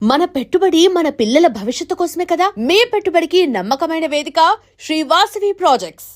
మన పెట్టుబడి మన పిల్లల భవిష్యత్తు కోసమే కదా. మీ పెట్టుబడికి నమ్మకమైన వేదిక శ్రీ వాసవి ప్రాజెక్ట్స్.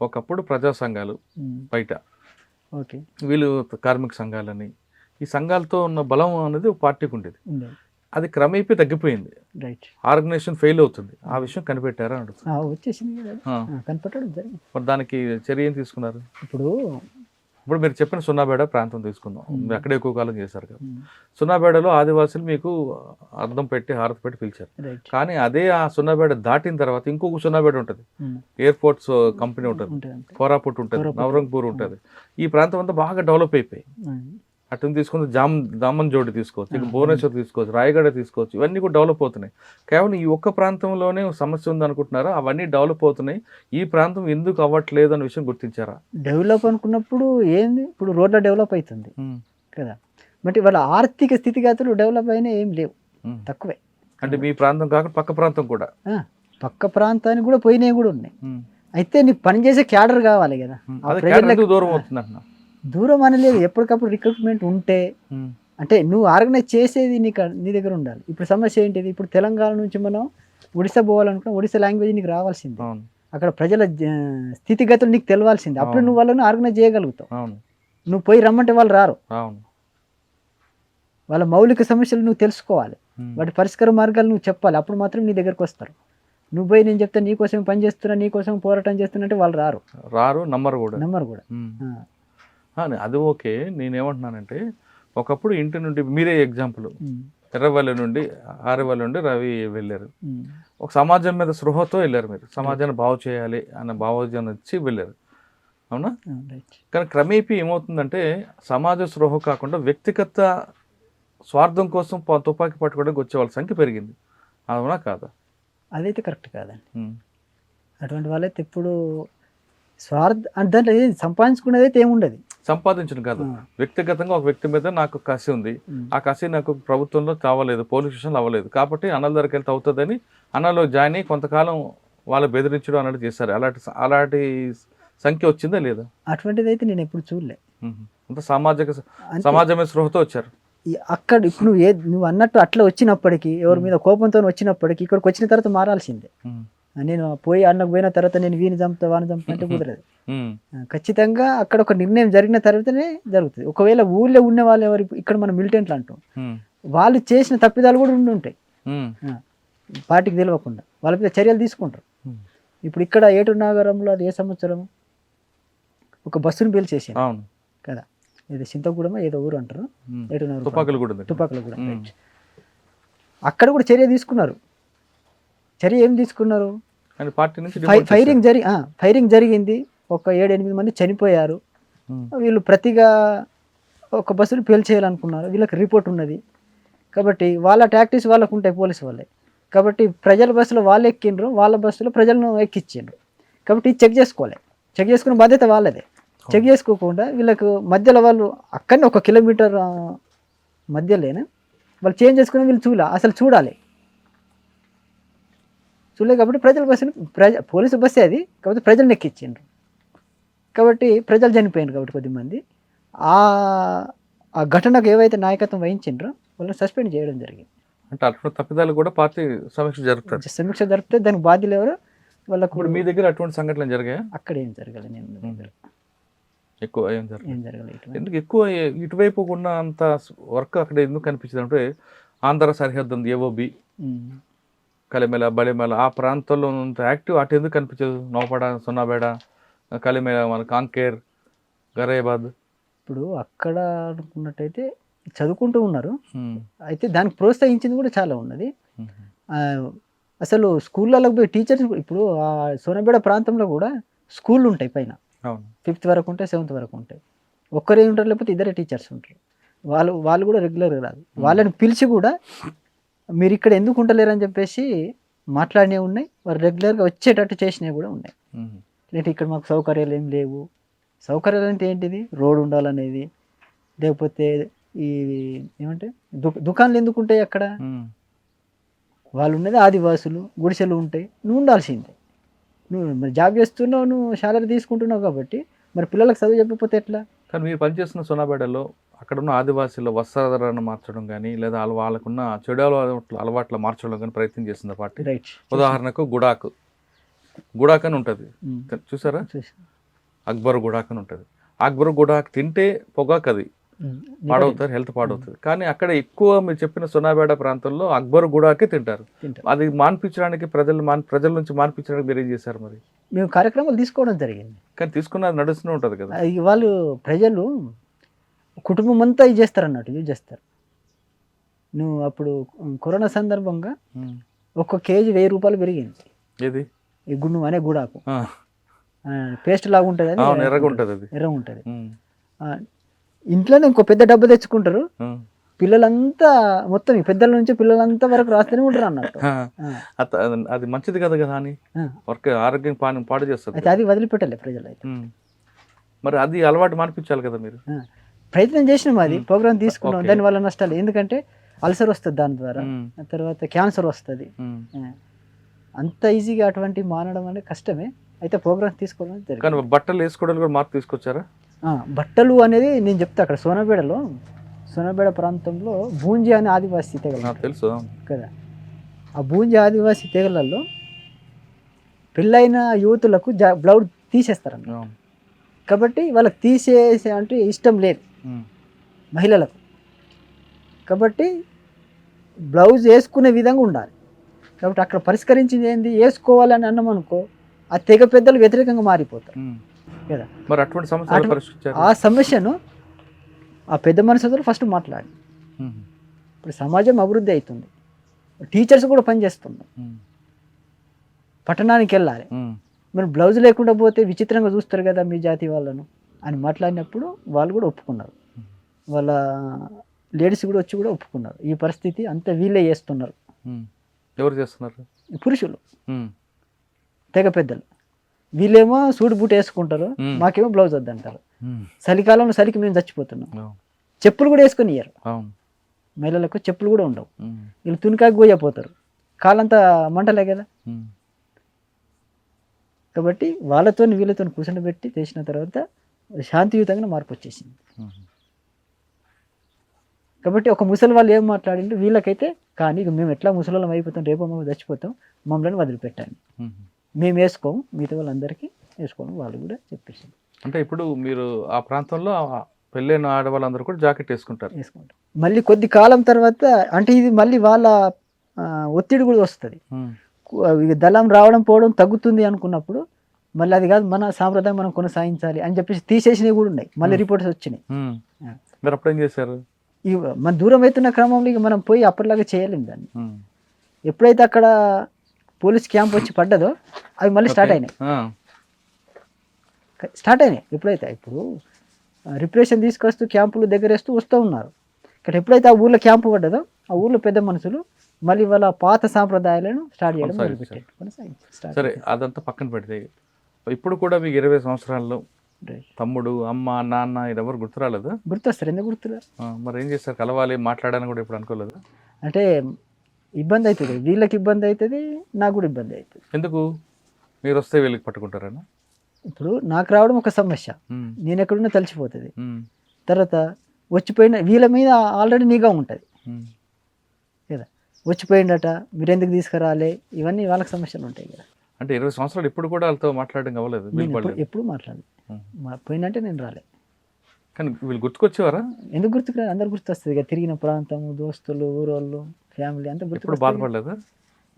ఒకప్పుడు ప్రజా సంఘాలు బయట ఓకే వీళ్ళు కార్మిక సంఘాలని ఈ సంఘాలతో ఉన్న బలం అనేది ఒక పార్టీకి ఉండేది. అది క్రమేపీ తగ్గిపోయింది. రైట్ ఆర్గనైజేషన్ ఫెయిల్ అవుతుంది. ఆ విషయం కనిపెట్టారా అని అడుగుతుంది. వచ్చేసింది కదా కనపడడం జరిగింది. మరి దానికి చర్య ఏం తీసుకున్నారు? ఇప్పుడు మీరు చెప్పిన సున్నాబేడ ప్రాంతం తీసుకుందాం. మీరు అక్కడే ఎక్కువ కాలం చేశారు కదా. సున్నాబేడలో ఆదివాసులు మీకు అర్థం పెట్టి హారతి పెట్టి పిలిచారు. రైట్ కానీ అదే ఆ సున్నాబేడ దాటిన తర్వాత ఇంకొక సున్నాబేడ ఉంటుంది, ఎయిర్పోర్ట్స్ కంపెనీ ఉంటుంది, కోరాపుట్ ఉంటుంది, నవరంగపూర్ ఉంటుంది. ఈ ప్రాంతం అంతా బాగా డెవలప్ అయిపోయి అటు తీసుకుంటే దామన్ జోడి తీసుకోవచ్చు, ఇక భువనేశ్వర్ తీసుకోవచ్చు, రాయగడ తీసుకోవచ్చు. ఇవన్నీ కూడా డెవలప్ అవుతున్నాయి. కేవలం ఈ ఒక్క ప్రాంతంలోనే సమస్య ఉంది అనుకుంటున్నారా? అవన్నీ డెవలప్ అవుతున్నాయి. ఈ ప్రాంతం ఎందుకు అవ్వట్లేదు అనే విషయం గుర్తించారా? డెవలప్ అనుకున్నప్పుడు ఏంది, ఇప్పుడు రోడ్ల డెవలప్ అవుతుంది కదా, బట్ వాళ్ళ ఆర్థిక స్థితిగతులు డెవలప్ అయినా ఏం లేవు, తక్కువే. అంటే మీ ప్రాంతం కాకుండా పక్క ప్రాంతం కూడా, పక్క ప్రాంతానికి కూడా పోయినవి కూడా ఉన్నాయి. అయితే నీకు పనిచేసే క్యాడర్ కావాలి కదా. దూరం అవుతుంది అంటున్నా. దూరం అనలేదు, ఎప్పటికప్పుడు రిక్రూట్మెంట్ ఉంటే, అంటే నువ్వు ఆర్గనైజ్ చేసేది నీ దగ్గర ఉండాలి. ఇప్పుడు సమస్య ఏంటిది, ఇప్పుడు తెలంగాణ నుంచి మనం ఒడిశా పోవాలనుకున్నా ఒడిశా లాంగ్వేజ్ నీకు రావాల్సింది, అక్కడ ప్రజల స్థితిగతులు నీకు తెలవాల్సింది. అప్పుడు నువ్వు వాళ్ళని ఆర్గనైజ్ చేయగలుగుతావు. నువ్వు పోయి రమ్మంటే వాళ్ళు రారు. వాళ్ళ మౌలిక సమస్యలు నువ్వు తెలుసుకోవాలి, వాటి పరిష్కార మార్గాలు నువ్వు చెప్పాలి. అప్పుడు మాత్రం నీ దగ్గరకు వస్తారు. నువ్వు పోయి నేను చెప్తా నీకోసం పని చేస్తున్నా, నీకోసం పోరాటం చేస్తున్నా అంటే వాళ్ళు రారు, నమ్మరు కూడా. అది ఓకే. నేనేమంటున్నానంటే, ఒకప్పుడు ఇంటి నుండి మీరే ఎగ్జాంపుల్, ఎర్రవల్లి నుండి ఆరేవల్లి నుండి రవి వెళ్ళారు. ఒక సమాజం మీద స్పృహతో వెళ్ళారు. మీరు సమాజాన్ని బాగు చేయాలి అన్న భావోద్యం వచ్చి వెళ్ళారు, అవునా? కానీ క్రమేపీ ఏమవుతుందంటే, సమాజ స్పృహ కాకుండా వ్యక్తిగత స్వార్థం కోసం తుపాకీ పట్టుకోవడానికి వచ్చే వాళ్ళ సంఖ్య పెరిగింది, అవునా కాదా? అదైతే కరెక్ట్ కాదండి. అటువంటి వాళ్ళైతే ఇప్పుడు స్వార్థ దాంట్లో సంపాదించుకునేది అయితే ఏముండదు. సంపాదించడం కాదు, వ్యక్తిగతంగా ఒక వ్యక్తి మీద నాకు కసి ఉంది, ఆ కసి నాకు ప్రభుత్వంలో కావలేదు, పోలీస్ స్టేషన్లో అవ్వలేదు, కాబట్టి అన్నల దగ్గరికి వెళ్తే అవుతుందని అన్నలో జాయిన్ అయ్యి కొంతకాలం వాళ్ళు బెదిరించడం అన్నట్టు చేస్తారు. అలాంటి సంఖ్య వచ్చిందా లేదా? అటువంటిది అయితే నేను ఎప్పుడు చూడలే. అంత సమాజమే స్పృహతో వచ్చారు. అక్కడ ఇప్పుడు నువ్వు అన్నట్టు అట్లా వచ్చినప్పటికీ, ఎవరి మీద కోపంతో వచ్చినప్పటికీ, ఇక్కడికి వచ్చిన తర్వాత మారాల్సిందే. నేను అన్నకు పోయిన తర్వాత నేను వీని చంపుతా వాని చంపుతా అంటే కుదరదు. ఖచ్చితంగా అక్కడ ఒక నిర్ణయం జరిగిన తర్వాతనే జరుగుతుంది. ఒకవేళ ఊళ్ళో ఉన్న వాళ్ళు ఎవరు, ఇక్కడ మనం మిలిటెంట్లు అంటాం, వాళ్ళు చేసిన తప్పిదాలు కూడా ఉంటాయి, పార్టీకి తెలియకుండా వాళ్ళ మీద చర్యలు తీసుకుంటారు. ఇప్పుడు ఇక్కడ ఏటూరు నాగారంలో అది ఏ సంవత్సరం ఒక బస్సును పేల్చేసాను కదా, ఏదో చింతగూడమో ఏదో ఊరు అంటారు, ఏటూరు నాగరం తుపాకులగూడెం. అక్కడ కూడా చర్య తీసుకున్నారు. చర్య ఏం తీసుకున్నారు? ఫైరింగ్ జరిగింది, ఒక 7-8 మంది చనిపోయారు. వీళ్ళు ప్రతిగా ఒక బస్సులు పేల్చేయాలనుకున్నారు. వీళ్ళకి రిపోర్ట్ ఉన్నది కాబట్టి వాళ్ళ టాక్టిక్స్ వాళ్ళకు ఉంటాయి, పోలీసు వాళ్ళే. కాబట్టి ప్రజల బస్సులో వాళ్ళు ఎక్కిండ్రు, వాళ్ళ బస్సులో ప్రజలను ఎక్కించిండ్రు. కాబట్టి చెక్ చేసుకునే బాధ్యత వాళ్ళదే. చెక్ చేసుకోకుండా వీళ్ళకు మధ్యలో వాళ్ళు అక్కడనే 1 కిలోమీటర్ మధ్యలోనే వాళ్ళు చేంజ్ చేసుకుని వీళ్ళు చూడాలి. కాబట్టి ప్రజల బస్సును పోలీసు బస్సే అది, కాబట్టి ప్రజలను ఎక్కించిండ్రు. కాబట్టి ప్రజలు చనిపోయిండ్రు. కాబట్టి కొద్దిమంది ఆ ఘటనకు ఏవైతే నాయకత్వం వహించిండ్రో వాళ్ళని సస్పెండ్ చేయడం జరిగింది. అంటే అటువంటి తప్పిదాలు కూడా పార్టీ సమీక్ష జరిపితే దానికి బాధ్యులు ఎవరు వాళ్ళకు. మీ దగ్గర అటువంటి సంఘటనలు జరిగాయా? అక్కడ ఏం జరగలేదు. నేను ఎక్కువ ఏం జరగలేదు. ఎందుకు ఎక్కువ ఇటువైపు ఉన్న అంత వర్క్ అక్కడ ఎందుకు కనిపించింది అంటే, ఆంధ్ర సరిహద్దు ఉంది, ఏవోబి, కలిమెల, బలిమెల, ఆ ప్రాంతంలో ఉన్నంత యాక్టివ్ అటు ఎందుకు కనిపించదు? నౌపడ, సున్నాబేడ, కలిమెల, మన కాంకేర్, గరేబాద్. ఇప్పుడు అక్కడ అనుకున్నట్టయితే చదువుకుంటూ ఉన్నారు. అయితే దానికి ప్రోత్సహించింది కూడా చాలా ఉన్నది. అసలు స్కూళ్ళలో పోయి టీచర్స్, ఇప్పుడు ఆ సోనబేడ ప్రాంతంలో కూడా స్కూళ్ళు ఉంటాయి, పైన 5th వరకు ఉంటాయి, 7th వరకు ఉంటాయి. ఒక్కరే ఉంటారు, లేకపోతే 2 టీచర్స్ ఉంటారు. వాళ్ళు కూడా రెగ్యులర్గా రాదు. వాళ్ళని పిలిచి కూడా మీరు ఇక్కడ ఎందుకు ఉండలేరని చెప్పేసి మాట్లాడినవి ఉన్నాయి. వారు రెగ్యులర్గా వచ్చేటట్టు చేసినవి కూడా ఉన్నాయి. లేకపోతే ఇక్కడ మాకు సౌకర్యాలు ఏం లేవు. సౌకర్యాలు అంటే ఏంటిది? రోడ్డు ఉండాలనేది, లేకపోతే ఈ ఏమంటే దుకాణాలు ఎందుకు ఉంటాయి అక్కడ? వాళ్ళు ఉన్నది ఆదివాసులు, గుడిసెలు ఉంటాయి, నువ్వు ఉండాల్సిందే. నువ్వు మరి జాబ్ చేస్తున్నావు, నువ్వు శాలరీ తీసుకుంటున్నావు కాబట్టి మరి పిల్లలకు చదువు చెప్పకపోతే ఎట్లా? కానీ మీరు పనిచేస్తున్న సోనాపేటలో అక్కడ ఉన్న ఆదివాసీల వస్త్రధారణ మార్చడం కానీ లేదా వాళ్ళకున్న చెడు అలవాట్ల మార్చడం కానీ ప్రయత్నం చేసింది పార్టీ. రైట్. ఉదాహరణకు గుడాక్ అని ఉంటుంది, చూసారా? అక్బర్ గుడాక్ అని ఉంటుంది. అక్బర్ గుడాక్ తింటే పొగాకు, అది పాడవుతారు, హెల్త్ పాడవుతుంది. కానీ అక్కడ ఎక్కువ మీరు చెప్పిన సోనాపేట ప్రాంతంలో అక్బర్ గుడాకే తింటారు. అది మాన్పించడానికి ప్రజల నుంచి మాన్పించడానికి మీరు ఏం చేశారు మరి? మేము కార్యక్రమాలు తీసుకోవడం జరిగింది. కానీ తీసుకున్నది నడుస్తూనే ఉంటుంది కదా. వాళ్ళు ప్రజలు కుటుంబం అంతా ఇది చేస్తారు అన్నట్టు, యూజ్ చేస్తారు. నువ్వు అప్పుడు కరోనా సందర్భంగా ఒక్క కేజీ 1000 రూపాయలు పెరిగింది. ఏది? ఈ గుండు అనే గుడాకు పేస్ట్ లాగా ఉంటుంది, అది ఎర్రగా ఉంటుంది, అది ఎర్రగా ఉంటుంది. ఇంట్లోనే ఇంకో పెద్ద డబ్బు తెచ్చుకుంటారు, పిల్లలంతా మొత్తం ఈ పెద్దల నుంచి పిల్లలంతా వరకు రాస్తూనే ఉంటారు అన్నట్టు. అది మంచిది కదా కదా అని వర్క్ ఆరోగ్యం పాడు చేస్తుంది. అయితే అది వదిలిపెట్టాలి ప్రజలు. అయితే మరి అది అలవాటు మార్పించాలి కదా మీరు. ప్రయత్నం చేసినాం, అది ప్రోగ్రామ్ తీసుకున్నాం. దానివల్ల నష్టాలు, ఎందుకంటే అల్సర్ వస్తుంది దాని ద్వారా, తర్వాత క్యాన్సర్ వస్తుంది. అంత ఈజీగా అటువంటి మానడం అనేది కష్టమే. అయితే ప్రోగ్రామ్ తీసుకోవడం జరిగింది. కానీ బట్టలు వేసుకోవడం కూడా మార్పు తీసుకొచ్చారా? బట్టలు అనేది నేను చెప్తా, అక్కడ సోనాపేట ప్రాంతంలో బూంజీ అనే ఆదివాసీ తెగలు తెలుసు కదా. ఆ బూంజీ ఆదివాసీ తెగలలో పెళ్ళైన యువతులకు బ్లౌజ్ తీసేస్తారన్న. కాబట్టి వాళ్ళకి తీసేసే అంటే ఇష్టం లేదు మహిళలకు. కాబట్టి బ్లౌజ్ వేసుకునే విధంగా ఉండాలి. కాబట్టి అక్కడ పరిష్కరించింది ఏంది, వేసుకోవాలని అన్నామనుకో ఆ తెగ పెద్దలు వ్యతిరేకంగా మారిపోతారు కదా. మరి అటువంటి సమస్య, ఆ సమస్యను ఆ పెద్ద మనుషులతో ఫస్ట్ మాట్లాడి, ఇప్పుడు సమాజం అభివృద్ధి అవుతుంది, టీచర్స్ కూడా పనిచేస్తున్నారు, పట్టణానికి వెళ్ళాలి, మరి బ్లౌజ్ లేకుండా పోతే విచిత్రంగా చూస్తారు కదా మీ జాతి వాళ్ళను అని మాట్లాడినప్పుడు వాళ్ళు కూడా ఒప్పుకున్నారు. వాళ్ళ లేడీస్ కూడా వచ్చి కూడా ఒప్పుకున్నారు. ఈ పరిస్థితి అంతా వీళ్ళే చేస్తున్నారు. ఎవరు చేస్తున్నారు? పురుషులు, తెగ పెద్దలు. వీళ్ళేమో సూట్ బూట్ వేసుకుంటారు, మాకేమో బ్లౌజ్ వద్దంటారు. చలికాలంలో చలికి మేము చచ్చిపోతున్నాం. చెప్పులు కూడా వేసుకొని ఇయ్యరు, మహిళలకు చెప్పులు కూడా ఉండవు. వీళ్ళు తునికాకి పోయిపోతారు, కాలంతా మంటలే కదా. కాబట్టి వాళ్ళతో వీళ్ళతో కూర్చొని చేసిన తర్వాత శాంతియుతంగా మార్పు వచ్చేసింది. కాబట్టి ఒక ముసలి వాళ్ళు ఏం మాట్లాడిండు, వీళ్ళకైతే కానీ ఇక మేము ఎట్లా ముసలిం అయిపోతాం, రేపు మేము చచ్చిపోతాం, మమ్మల్ని వదిలిపెట్టాను, మేము వేసుకోము, మిగతా వాళ్ళందరికీ వేసుకోము, వాళ్ళు కూడా చెప్పేసింది. అంటే ఇప్పుడు మీరు ఆ ప్రాంతంలో పెళ్ళైన ఆడవాళ్ళందరూ కూడా జాకెట్ వేసుకుంటారు. మళ్ళీ కొద్ది కాలం తర్వాత అంటే ఇది మళ్ళీ వాళ్ళ ఒత్తిడి కూడా వస్తుంది. దళం రావడం పోవడం తగ్గుతుంది అనుకున్నప్పుడు మళ్ళీ అది కాదు, మన సాంప్రదాయం మనం కొనసాగించాలి అని చెప్పేసి తీసేసినవి కూడా ఉన్నాయి. మళ్ళీ రిపోర్ట్స్ వచ్చినాయి. మీరు అప్పుడు ఏం చేశారు? మన దూరం అవుతున్న క్రమంలో ఇక మనం పోయి అప్పటిలాగా చేయలేము దాన్ని. ఎప్పుడైతే అక్కడ పోలీస్ క్యాంప్ వచ్చి పడ్డదో అవి మళ్ళీ స్టార్ట్ అయినాయి. ఎప్పుడైతే ఇప్పుడు రిప్రెషన్ తీసుకొస్తూ క్యాంపులు దగ్గరేస్తూ వస్తూ ఉన్నారు. ఇక్కడ ఎప్పుడైతే ఆ ఊర్లో క్యాంపు పడ్డదో ఆ ఊర్లో పెద్ద మనుషులు మళ్ళీ వాళ్ళ పాత సాంప్రదాయాలను స్టార్ట్ చేయడం మొదలుపెట్టారు. సరే, అదంతా పక్కన పెడితే ఇప్పుడు కూడా మీకు 20 సంవత్సరాల్లో తమ్ముడు, అమ్మ, నాన్న ఎవరు గుర్తురాలేదు? గుర్తొస్తారు, ఎందుకు గుర్తురారు? మరి ఏం చేస్తారు? కలవాలి, మాట్లాడాలని కూడా ఇప్పుడు అనుకోలేదు? అంటే ఇబ్బంది అవుతుంది, వీళ్ళకి ఇబ్బంది అవుతుంది, నాకు కూడా ఇబ్బంది అవుతుంది. ఎందుకు? మీరు వస్తే వీళ్ళకి పట్టుకుంటారనా? ఇప్పుడు నాకు రావడం ఒక సమస్య, నేను ఎక్కడున్నా తెలిసిపోతుంది. తర్వాత వచ్చిపోయిన వీళ్ళ మీద ఆల్రెడీ నిఘా ఉంటుంది కదా, వచ్చిపోయిందట మీరు ఎందుకు తీసుకురాలే, ఇవన్నీ వాళ్ళకి సమస్యలు ఉంటాయి కదా. అంటే 20 సంవత్సరాలు ఇప్పుడు కూడా వాళ్ళతో మాట్లాడడం అవ్వలేదు? ఎప్పుడు మాట్లాడలేదు, పోయిందంటే నేను రాలే. కానీ వీళ్ళు గుర్తుకొచ్చేవారా? ఎందుకు గుర్తుకు రాదు, అందరు గుర్తొస్తుంది కదా, తిరిగిన ప్రాంతము, దోస్తులు, ఊరోళ్ళు, ఫ్యామిలీ అంతా గుర్తు. బాధపడలేదా?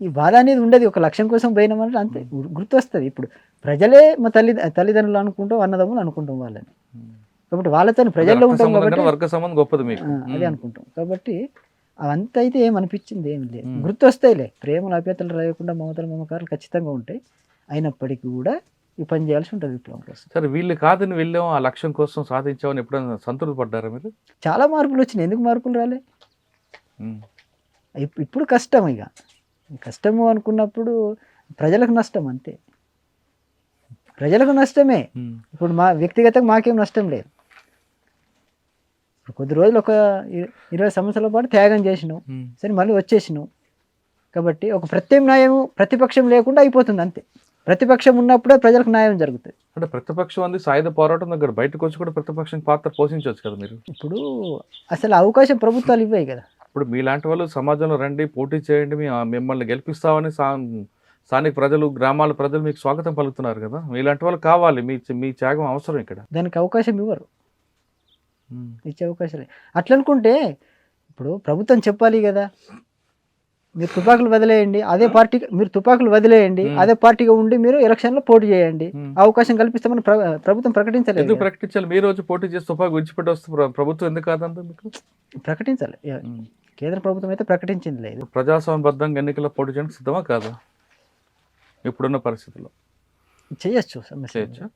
ఈ బాధ అనేది ఉండదు, ఒక లక్ష్యం కోసం పోయినామంటే అంతే గుర్తొస్తుంది. ఇప్పుడు ప్రజలే మా తల్లిదండ్రులు అనుకుంటాం, అన్నదమ్ములు అనుకుంటాం వాళ్ళని. కాబట్టి వాళ్ళతో ప్రజల్లో ఉంటాం కాబట్టి వర్గ సంబంధం గొప్పది మీకు, అదే అనుకుంటాం. కాబట్టి అవంతా అయితే ఏమనిపించింది ఏమి లేదు, గుర్తొస్తాయిలే. ప్రేమలు అభ్యతలు రాయకుండా మమతలు మమకారాలు ఖచ్చితంగా ఉంటాయి. అయినప్పటికీ కూడా ఈ పని చేయాల్సి ఉంటుంది విప్లవం కోసం. సరే, వీళ్ళు కాదని వెళ్ళాం, ఆ లక్ష్యం కోసం సాధించామని ఎప్పుడైనా సంతృప్తి పడ్డారా మీరు? చాలా మార్పులు వచ్చినాయి, ఎందుకు మార్పులు రాలే? ఇప్పుడు కష్టం, ఇక కష్టము అనుకున్నప్పుడు ప్రజలకు నష్టం, అంతే. ప్రజలకు నష్టమే. ఇప్పుడు మా వ్యక్తిగతంగా మాకేం నష్టం లేదు. ఇప్పుడు కొద్ది రోజులు ఒక 20 సంవత్సరాల పాటు త్యాగం చేసినావు, సరే మళ్ళీ వచ్చేసినావు. కాబట్టి ఒక ప్రత్యామ్నాయము, ప్రతిపక్షం లేకుండా అయిపోతుంది, అంతే. ప్రతిపక్షం ఉన్నప్పుడే ప్రజలకు న్యాయం జరుగుతుంది. అంటే ప్రతిపక్షం అంది సాయుధ పోరాటం దగ్గర బయటకు వచ్చి కూడా ప్రతిపక్షం పాత్ర పోషించవచ్చు కదా మీరు. ఇప్పుడు అసలు అవకాశం ప్రభుత్వాలు ఇవ్వాయి కదా. ఇప్పుడు మీలాంటి వాళ్ళు సమాజంలో రండి, పోటీ చేయండి, మిమ్మల్ని గెలిపిస్తామని స్థానిక ప్రజలు, గ్రామాల ప్రజలు మీకు స్వాగతం పలుకుతున్నారు కదా. మీలాంటి వాళ్ళు కావాలి, మీ త్యాగం అవసరం ఇక్కడ. దానికి అవకాశం ఇవ్వరు, ఇచ్చే అవకాశం లేదు. అట్లా అనుకుంటే ఇప్పుడు ప్రభుత్వం చెప్పాలి కదా, మీరు తుపాకులు వదిలేయండి, అదే పార్టీ మీరు తుపాకులు వదిలేయండి, అదే పార్టీగా ఉండి మీరు ఎలక్షన్లో పోటీ చేయండి, అవకాశం కల్పిస్తామని ప్రభుత్వం ప్రకటించలేదు. ఎందుకు ప్రకటించాలి? మీరు రోజు పోటీ చేసి తుపాకు విడిచిపెట్టి వస్తే ప్రభుత్వం ఎందుకు కాదంటే మీకు ప్రకటించాలి. కేంద్ర ప్రభుత్వం అయితే ప్రకటించింది లేదు. ప్రజాస్వామ్యబద్ధంగా ఎన్నికల్లో పోటీ చేయడానికి సిద్ధమా కాదా ఇప్పుడున్న పరిస్థితుల్లో? చేయొచ్చు, సమస్య చేయొచ్చా?